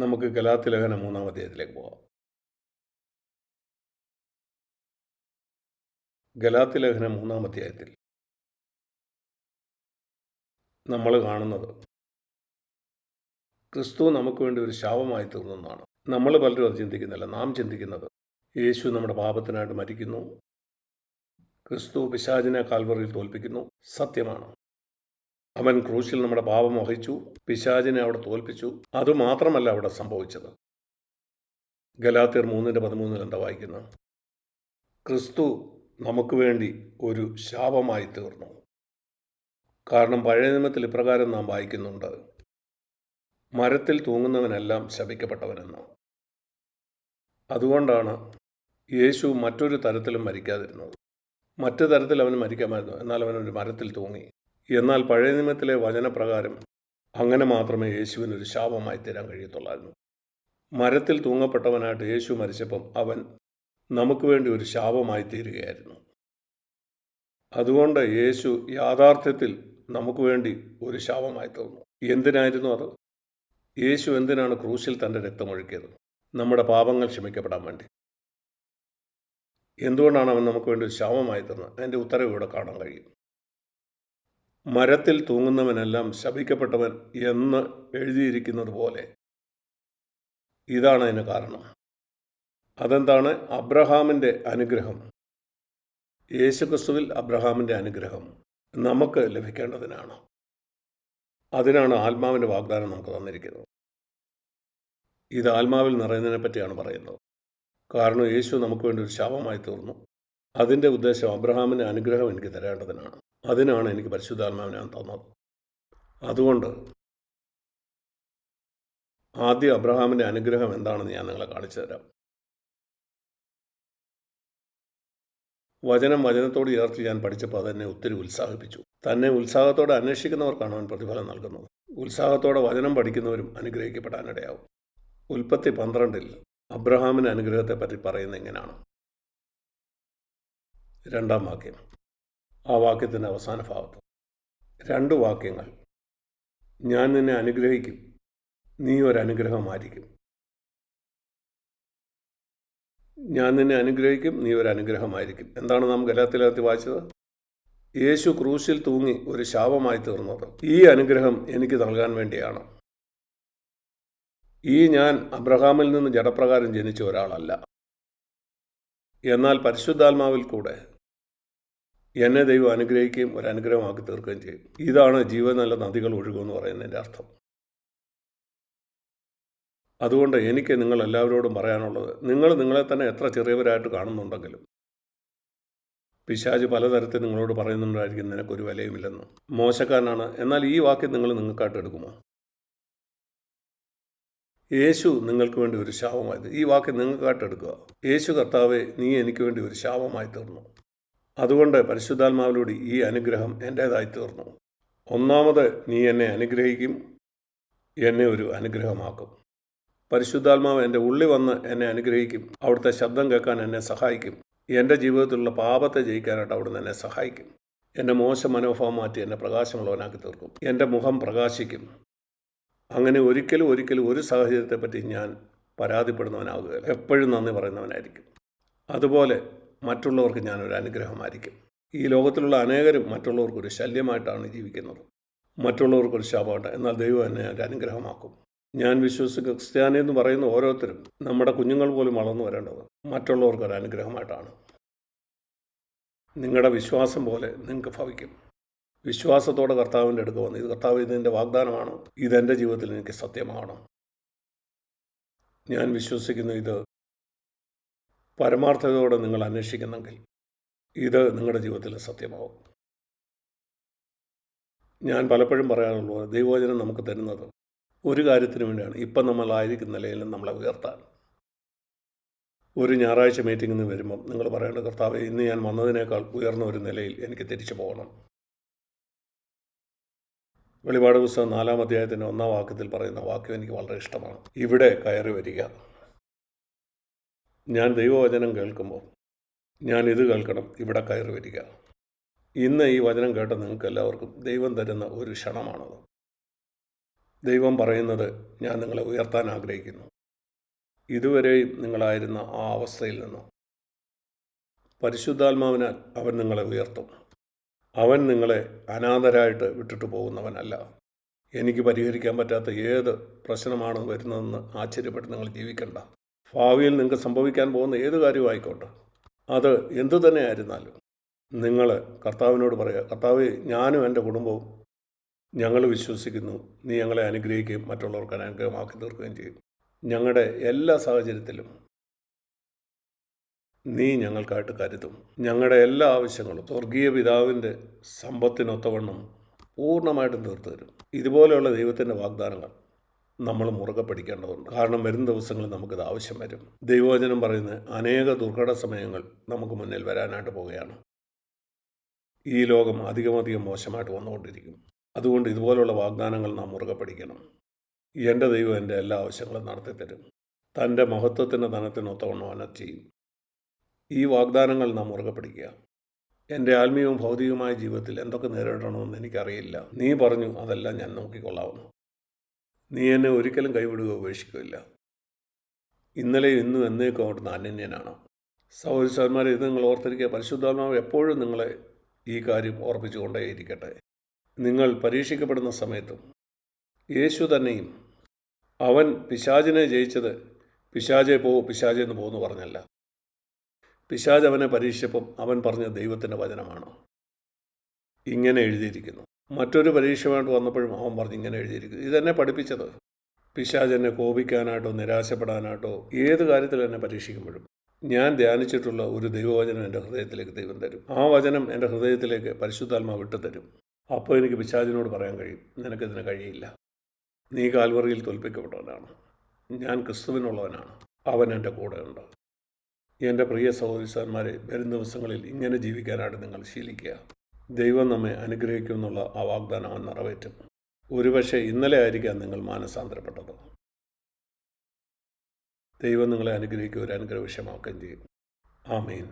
നമുക്ക് ഗലാത്യ ലേഖനം 3-ാം അധ്യായത്തിലേക്ക് പോകാം. ഗലാത്യ ലേഖനം 3-ാം അധ്യായത്തിൽ നമ്മൾ കാണുന്നത് ക്രിസ്തു നമുക്ക് വേണ്ടി ഒരു ശാപമായി തീർന്നതാണ്. നമ്മൾ പലരും അത് ചിന്തിക്കുന്നില്ല. നാം ചിന്തിക്കുന്നത് യേശു നമ്മുടെ പാപത്തിനായിട്ട് മരിക്കുന്നു, ക്രിസ്തു പിശാചിനെ കാൽവറിയിൽ തോൽപ്പിക്കുന്നു. സത്യമാണ്. അവൻ ക്രൂശിൽ നമ്മുടെ പാപം വഹിച്ചു, പിശാചിനെ അവിടെ തോൽപ്പിച്ചു. അതുമാത്രമല്ല അവിടെ സംഭവിച്ചത്. ഗലാത്യർ 3:13 എന്താ വായിക്കുന്നത്? ക്രിസ്തു നമുക്ക് വേണ്ടി ഒരു ശാപമായി തീർന്നു. കാരണം പഴയ നിയമത്തിൽ ഇപ്രകാരം നാം വായിക്കുന്നുണ്ട്, മരത്തിൽ തൂങ്ങുന്നവനെല്ലാം ശപിക്കപ്പെട്ടവനെന്ന്. അതുകൊണ്ടാണ് യേശു മറ്റൊരു തരത്തിലും മരിക്കാതിരുന്നത്. മറ്റു തരത്തിൽ അവന് മരിക്കാമായിരുന്നു, എന്നാൽ അവനൊരു മരത്തിൽ തൂങ്ങി. എന്നാൽ പഴയ നിയമത്തിലെ വചനപ്രകാരം അങ്ങനെ മാത്രമേ യേശുവിനൊരു ശാപമായി തീരാൻ കഴിയത്തുള്ളായിരുന്നു. മരത്തിൽ തൂങ്ങപ്പെട്ടവനായിട്ട് യേശു മരിച്ചപ്പം അവൻ നമുക്ക് വേണ്ടി ഒരു ശാപമായി തീരുകയായിരുന്നു. അതുകൊണ്ട് യേശു യാഥാർത്ഥ്യത്തിൽ നമുക്ക് വേണ്ടി ഒരു ശാപമായി തീർന്നു. എന്തിനായിരുന്നു അത്? യേശു എന്തിനാണ് ക്രൂശിൽ തൻ്റെ രക്തമൊഴുക്കിയത്? നമ്മുടെ പാപങ്ങൾ ക്ഷമിക്കപ്പെടാൻ വേണ്ടി. എന്തുകൊണ്ടാണ് അവൻ നമുക്ക് വേണ്ടി ഒരു ശാപമായി തീർന്നത്? അതിൻ്റെ ഉത്തരവ് ഇവിടെ കാണാൻ കഴിയും. മരത്തിൽ തൂങ്ങുന്നവനെല്ലാം ശപിക്കപ്പെട്ടവൻ എന്ന് എഴുതിയിരിക്കുന്നത് പോലെ ഇതാണ് അതിന് കാരണം. അതെന്താണ്? അബ്രഹാമിൻ്റെ അനുഗ്രഹം, യേശുക്രിസ്തുവിൽ അബ്രഹാമിൻ്റെ അനുഗ്രഹം നമുക്ക് ലഭിക്കേണ്ടതിനാണ്. അതിനാണ് ആത്മാവിൻ്റെ വാഗ്ദാനം നമുക്ക് തന്നിരിക്കുന്നത്. ഇത് ആത്മാവിൽ നിറയുന്നതിനെ പറ്റിയാണ് പറയുന്നത്. കാരണം യേശു നമുക്ക് വേണ്ടി ഒരു ശാപമായി തീർന്നു. അതിൻ്റെ ഉദ്ദേശം അബ്രഹാമിൻ്റെ അനുഗ്രഹം എനിക്ക് തരേണ്ടതിനാണ്. അതിനാണ് എനിക്ക് പരിശുദ്ധാത്മാവിനെ തന്നത്. അതുകൊണ്ട് ആദ്യം അബ്രഹാമിൻ്റെ അനുഗ്രഹം എന്താണെന്ന് ഞാൻ നിങ്ങളെ കാണിച്ചു തരാം. വചനത്തോട് ചേർത്ത് ഞാൻ പഠിച്ചപ്പോൾ അതെന്നെ ഒത്തിരി ഉത്സാഹിപ്പിച്ചു. തന്നെ ഉത്സാഹത്തോടെ അന്വേഷിക്കുന്നവർക്കാണ് അവൻ പ്രതിഫലം നൽകുന്നത്. ഉത്സാഹത്തോടെ വചനം പഠിക്കുന്നവരും അനുഗ്രഹിക്കപ്പെടാനിടയാവും. ഉൽപ്പത്തി 12 അബ്രഹാമിൻ്റെ അനുഗ്രഹത്തെപ്പറ്റി പറയുന്നത് ഇങ്ങനെയാണ്. 2-ാം വാക്യം, ആ വാക്യത്തിൻ്റെ അവസാന ഭാഗത്ത് 2 വാക്യങ്ങൾ. ഞാൻ നിന്നെ അനുഗ്രഹിക്കും, നീ ഒരനുഗ്രഹമായിരിക്കും. ഞാൻ നിന്നെ അനുഗ്രഹിക്കും, നീ ഒരനുഗ്രഹമായിരിക്കും. എന്താണ് നാം ഗലാത്യത്തിൽ വായിച്ചത്? യേശു ക്രൂശിൽ തൂങ്ങി ഒരു ശാപമായി തീർന്നത് ഈ അനുഗ്രഹം എനിക്ക് നൽകാൻ വേണ്ടിയാണ്. ഞാൻ അബ്രഹാമിൽ നിന്ന് ജഡപ്രകാരം ജനിച്ച ഒരാളല്ല, എന്നാൽ പരിശുദ്ധാത്മാവിൽ കൂടെ എന്നെ ദൈവം അനുഗ്രഹിക്കുകയും ഒരു അനുഗ്രഹമാക്കി തീർക്കുകയും ചെയ്യും. ഇതാണ് ജീവനുള്ള നദികൾ ഒഴുകുമെന്ന് പറയുന്നതിൻ്റെ അർത്ഥം. അതുകൊണ്ട് എനിക്ക് നിങ്ങളെല്ലാവരോടും പറയാനുള്ളത്, നിങ്ങൾ നിങ്ങളെ തന്നെ എത്ര ചെറിയവരായിട്ട് കാണുന്നുണ്ടെങ്കിലും പിശാച് പലതരത്തിൽ നിങ്ങളോട് പറയുന്നുണ്ടായിരിക്കും നിനക്കൊരു വിലയുമില്ലെന്ന്, മോശക്കാരനാണ്. എന്നാൽ ഈ വാക്യം നിങ്ങൾ നിങ്ങൾക്കായിട്ട് എടുക്കുമോ? യേശു നിങ്ങൾക്ക് വേണ്ടി ഒരു ശാപമായത്. ഈ വാക്യം നിങ്ങൾക്കായിട്ട് എടുക്കുക. യേശു കർത്താവേ, നീ എനിക്ക് വേണ്ടി ഒരു ശാപമായി തീർന്നു. അതുകൊണ്ട് പരിശുദ്ധാത്മാവിലൂടെ ഈ അനുഗ്രഹം എൻ്റേതായി തീർന്നു. ഒന്നാമത്, നീ എന്നെ അനുഗ്രഹിക്കും, എന്നെ ഒരു അനുഗ്രഹമാക്കും. പരിശുദ്ധാത്മാവ് എൻ്റെ ഉള്ളിൽ വന്ന് എന്നെ അനുഗ്രഹിക്കും. അവിടുത്തെ ശബ്ദം കേൾക്കാൻ എന്നെ സഹായിക്കും. എൻ്റെ ജീവിതത്തിലുള്ള പാപത്തെ ജയിക്കാനായിട്ട് അവിടുന്ന് എന്നെ സഹായിക്കും. എൻ്റെ മോശം മനോഭാവം മാറ്റി എന്നെ പ്രകാശമുള്ളവനാക്കി തീർക്കും. എൻ്റെ മുഖം പ്രകാശിക്കും. അങ്ങനെ ഒരിക്കലും ഒരു സാഹചര്യത്തെപ്പറ്റി ഞാൻ പരാതിപ്പെടുന്നവനാകുകയില്ല. എപ്പോഴും നന്ദി പറയുന്നവനായിരിക്കും. അതുപോലെ മറ്റുള്ളവർക്ക് ഞാനൊരു അനുഗ്രഹമായിരിക്കും. ഈ ലോകത്തിലുള്ള അനേകരും മറ്റുള്ളവർക്കൊരു ശല്യമായിട്ടാണ് ജീവിക്കുന്നത്, മറ്റുള്ളവർക്കൊരു ശാപമായിട്ട്. എന്നാൽ ദൈവം എന്നെ ഒരു അനുഗ്രഹമാക്കും. ഞാൻ വിശ്വസിക്കുന്ന ക്രിസ്ത്യാനി എന്ന് പറയുന്ന ഓരോരുത്തരും, നമ്മുടെ കുഞ്ഞുങ്ങൾ പോലും വളർന്നു വരേണ്ടത് മറ്റുള്ളവർക്കൊരു അനുഗ്രഹമായിട്ടാണ്. നിങ്ങളുടെ വിശ്വാസം പോലെ നിങ്ങൾക്ക് ഭവിക്കും. വിശ്വാസത്തോടെ കർത്താവിൻ്റെ അടുത്ത് വന്ന്, ഇത് കർത്താവ്, ഇതിൻ്റെ വാഗ്ദാനമാണ്, ഇതെൻ്റെ ജീവിതത്തിൽ എനിക്ക് സത്യമാണ്, ഞാൻ വിശ്വസിക്കുന്നു, ഇത് പരമാർത്ഥതയോടെ നിങ്ങൾ അന്വേഷിക്കുന്നെങ്കിൽ ഇത് നിങ്ങളുടെ ജീവിതത്തിൽ സത്യമാവും. ഞാൻ പലപ്പോഴും പറയാറുള്ളത്, ദൈവവചനം നമുക്ക് തരുന്നത് ഒരു കാര്യത്തിന് വേണ്ടിയാണ്. ഇപ്പം നമ്മളായിരിക്കുന്ന നിലയിൽ നമ്മളെ ഉയർത്താൻ. ഒരു ഞായറാഴ്ച മീറ്റിങ്ങിന് വരുമ്പം നിങ്ങൾ പറയേണ്ട, കർത്താവേ, ഇന്ന് ഞാൻ വന്നതിനേക്കാൾ ഉയർന്ന ഒരു നിലയിൽ എനിക്ക് തിരിച്ചു പോകണം. വെളിപാട് പുസ്തകം 4-ാം അധ്യായത്തിൻ്റെ 1-ാം വാക്യത്തിൽ പറയുന്ന വാക്യം എനിക്ക് വളരെ ഇഷ്ടമാണ്. ഇവിടെ കയറി വരിക. ഞാൻ ദൈവവചനം കേൾക്കുമ്പോൾ ഞാൻ ഇത് കേൾക്കണം, ഇവിടെ കയറി വരിക. ഇന്ന് ഈ വചനം കേട്ട നിങ്ങൾക്ക് എല്ലാവർക്കും ദൈവം തരുന്ന ഒരു ക്ഷണമാണത്. ദൈവം പറയുന്നത്, ഞാൻ നിങ്ങളെ ഉയർത്താൻ ആഗ്രഹിക്കുന്നു. ഇതുവരെയും നിങ്ങളായിരുന്ന ആ അവസ്ഥയിൽ നിന്ന് പരിശുദ്ധാത്മാവിനാൽ അവൻ നിങ്ങളെ ഉയർത്തും. അവൻ നിങ്ങളെ അനാഥരായിട്ട് വിട്ടിട്ട് പോകുന്നവനല്ല. എനിക്ക് പരിഹരിക്കാൻ പറ്റാത്ത ഏത് പ്രശ്നമാണ് വരുന്നതെന്ന് ആശ്ചര്യപ്പെട്ട് നിങ്ങൾ ജീവിക്കണ്ട. ഭാവിയിൽ നിങ്ങൾക്ക് സംഭവിക്കാൻ പോകുന്ന ഏത് കാര്യമായിക്കോട്ടെ, അത് എന്തു തന്നെ ആയിരുന്നാലും നിങ്ങൾ കർത്താവിനോട് പറയുക, കർത്താവേ, ഞാനും എൻ്റെ കുടുംബവും ഞങ്ങൾ വിശ്വസിക്കുന്നു, നീ ഞങ്ങളെ അനുഗ്രഹിക്കുകയും മറ്റുള്ളവർക്ക് അനുഗ്രഹമാക്കി തീർക്കുകയും ചെയ്യും. ഞങ്ങളുടെ എല്ലാ സാഹചര്യത്തിലും നീ ഞങ്ങൾക്കായിട്ട് കരുതും. ഞങ്ങളുടെ എല്ലാ ആവശ്യങ്ങളും സ്വർഗീയ പിതാവിൻ്റെ സമ്പത്തിനൊത്തവണ്ണം പൂർണ്ണമായിട്ടും തീർത്തു തരും. ഇതുപോലെയുള്ള ദൈവത്തിൻ്റെ വാഗ്ദാനങ്ങൾ നമ്മൾ മുറുകെ പിടിക്കേണ്ടതുണ്ട്. കാരണം വരും ദിവസങ്ങളിൽ നമുക്കിത് ആവശ്യം വരും. ദൈവവചനം പറയുന്നത് അനേക ദുർഘട സമയങ്ങൾ നമുക്ക് മുന്നിൽ വരാനായിട്ട് പോവുകയാണ്. ഈ ലോകം അധികമധികം മോശമായിട്ട് വന്നുകൊണ്ടിരിക്കും. അതുകൊണ്ട് ഇതുപോലുള്ള വാഗ്ദാനങ്ങൾ നാം മുറുകെ പിടിക്കണം. എൻ്റെ ദൈവം എൻ്റെ എല്ലാ ആവശ്യങ്ങളും നടത്തിത്തരും. തൻ്റെ മഹത്വത്തിൻ്റെ ധനത്തിനൊത്തവണ്ണം അവൻ ചെയ്യും. ഈ വാഗ്ദാനങ്ങൾ നാം മുറുകെ പിടിക്കുക. എൻ്റെ ആത്മീയവും ഭൗതികവുമായ ജീവിതത്തിൽ എന്തൊക്കെ നേരിടണമെന്ന് എനിക്കറിയില്ല. നീ പറഞ്ഞു, അതെല്ലാം ഞാൻ നോക്കിക്കൊള്ളാവുന്നു. നീ എന്നെ ഒരിക്കലും കൈവിടുകയോ ഉപേക്ഷിക്കുകയില്ല. ഇന്നലെയും ഇന്നും എന്നേക്കും അവിടുന്ന് അനന്യനാണ്. സഹോദരന്മാരെ, ഇത് നിങ്ങൾ ഓർത്തിരിക്കുക. പരിശുദ്ധാത്മാവ് എപ്പോഴും നിങ്ങളെ ഈ കാര്യം ഓർപ്പിച്ചുകൊണ്ടേയിരിക്കട്ടെ. നിങ്ങൾ പരീക്ഷിക്കപ്പെടുന്ന സമയത്തും യേശു തന്നെയും അവൻ പിശാചിനെ ജയിച്ചത് പിശാചെ എന്ന് പോകുന്നു പറഞ്ഞല്ല. പിശാച് അവനെ പരീക്ഷിച്ചപ്പം അവൻ പറഞ്ഞ ദൈവത്തിൻ്റെ വചനമാണ്. ഇങ്ങനെ എഴുതിയിരിക്കുന്നു. മറ്റൊരു പരീക്ഷയുമായിട്ട് വന്നപ്പോഴും അവൻ പറഞ്ഞ് ഇങ്ങനെ എഴുതിയിരിക്കുന്നു. ഇതെന്നെ പഠിപ്പിച്ചത് പിശാച് എന്നെ കോപിക്കാനായിട്ടോ നിരാശപ്പെടാനായിട്ടോ ഏത് കാര്യത്തിൽ എന്നെ പരീക്ഷിക്കുമ്പോഴും ഞാൻ ധ്യാനിച്ചിട്ടുള്ള ഒരു ദൈവവചനം എൻ്റെ ഹൃദയത്തിലേക്ക് ദൈവം തരും. ആ വചനം എൻ്റെ ഹൃദയത്തിലേക്ക് പരിശുദ്ധാത്മാവ് വിട്ടു തരും. അപ്പോൾ എനിക്ക് പിശാചിനോട് പറയാൻ കഴിയും, നിനക്കിതിന് കഴിയില്ല. നീ കാൽവറിയിൽ തോൽപ്പിക്കപ്പെട്ടവനാണ്. ഞാൻ ക്രിസ്തുവിനുള്ളവനാണ്. അവൻ എൻ്റെ കൂടെയുണ്ട്. എൻ്റെ പ്രിയ സഹോദരന്മാരെ, വരും ദിവസങ്ങളിൽ ഇങ്ങനെ ജീവിക്കാനായിട്ട് നിങ്ങൾ ശീലിക്കുക. ദൈവം നമ്മെ അനുഗ്രഹിക്കുമെന്നുള്ള ആ വാഗ്ദാനം അവൻ നിറവേറ്റും. ഒരുപക്ഷെ ഇന്നലെ ആയിരിക്കാം നിങ്ങൾ മാനസാന്തരപ്പെട്ടത്. ദൈവം നിങ്ങളെ അനുഗ്രഹിക്കുക, ഒരു അനുഗ്രഹ വിഷയമാക്കുകയും ചെയ്യും. ആമേൻ.